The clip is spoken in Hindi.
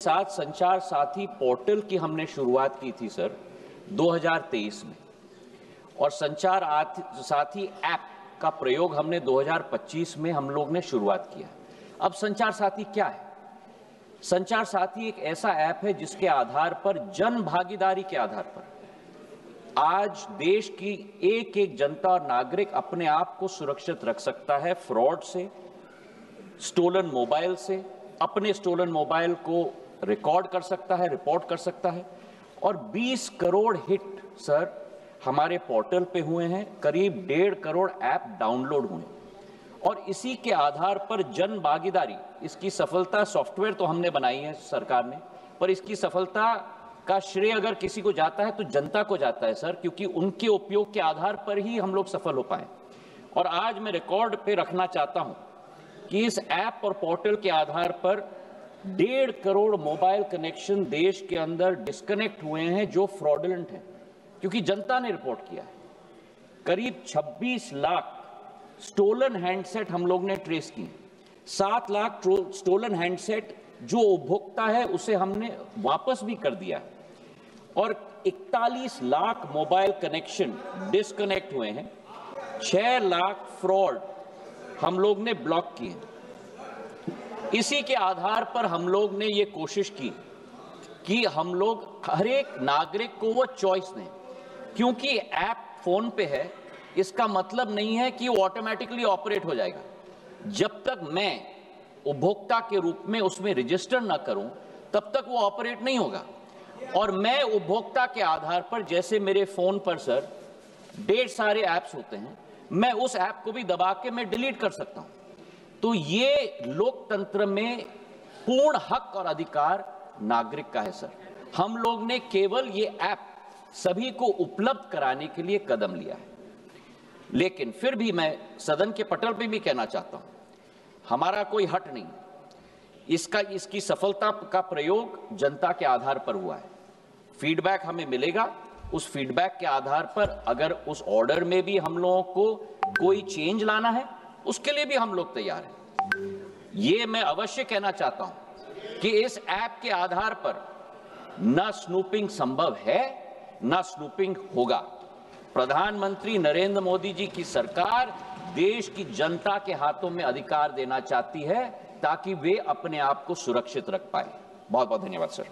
साथ संचार साथी पोर्टल की हमने शुरुआत की थी सर 2023 में, और संचार साथी ऐप का प्रयोग हमने 2025 में हम लोग ने शुरुआत किया। अब संचार साथी क्या है? संचार साथी एक ऐसा ऐप है जिसके आधार पर, जन भागीदारी के आधार पर, आज देश की एक एक जनता और नागरिक अपने आप को सुरक्षित रख सकता है फ्रॉड से, स्टोलन मोबाइल से, अपने स्टोलन मोबाइल को रिकॉर्ड कर सकता है, रिपोर्ट कर सकता है। और 20 करोड़ हिट सर हमारे पोर्टल पे हुए हैं, करीब 1.5 करोड़ ऐप डाउनलोड हुए, और इसी के आधार पर जन भागीदारी, इसकी सफलता, सॉफ्टवेयर तो हमने बनाई है सरकार ने, पर इसकी सफलता का श्रेय अगर किसी को जाता है तो जनता को जाता है सर, क्योंकि उनके उपयोग के आधार पर ही हम लोग सफल हो पाए। और आज मैं रिकॉर्ड पे रखना चाहता हूं कि इस ऐप और पोर्टल के आधार पर 1.5 करोड़ मोबाइल कनेक्शन देश के अंदर डिस्कनेक्ट हुए हैं जो फ्रॉडुलेंट हैं, क्योंकि जनता ने रिपोर्ट किया है। करीब 26 लाख स्टोलन हैंडसेट हम लोग ने ट्रेस किए, 7 लाख स्टोलन हैंडसेट जो उपभोक्ता है उसे हमने वापस भी कर दिया, और 41 लाख मोबाइल कनेक्शन डिस्कनेक्ट हुए हैं, 6 लाख फ्रॉड हम लोग ने ब्लॉक किए। इसी के आधार पर हम लोग ने ये कोशिश की कि हम लोग हर एक नागरिक को वो चॉइस दें, क्योंकि ऐप फोन पे है, इसका मतलब नहीं है कि वो ऑटोमेटिकली ऑपरेट हो जाएगा। जब तक मैं उपभोक्ता के रूप में उसमें रजिस्टर ना करूं, तब तक वो ऑपरेट नहीं होगा। और मैं उपभोक्ता के आधार पर, जैसे मेरे फोन पर सर ढेर सारे ऐप्स होते हैं, मैं उस ऐप को भी दबा के मैं डिलीट कर सकता हूं। तो ये लोकतंत्र में पूर्ण हक और अधिकार नागरिक का है सर। हम लोग ने केवल ये ऐप सभी को उपलब्ध कराने के लिए कदम लिया है। लेकिन फिर भी मैं सदन के पटल पे भी कहना चाहता हूं, हमारा कोई हट नहीं, इसकी सफलता का प्रयोग जनता के आधार पर हुआ है। फीडबैक हमें मिलेगा, उस फीडबैक के आधार पर अगर उस ऑर्डर में भी हम लोगों को कोई चेंज लाना है, उसके लिए भी हम लोग तैयार हैं। ये मैं अवश्य कहना चाहता हूं कि इस ऐप के आधार पर न स्नूपिंग संभव है, न स्नूपिंग होगा। प्रधानमंत्री नरेंद्र मोदी जी की सरकार देश की जनता के हाथों में अधिकार देना चाहती है ताकि वे अपने आप को सुरक्षित रख पाए। बहुत बहुत धन्यवाद सर।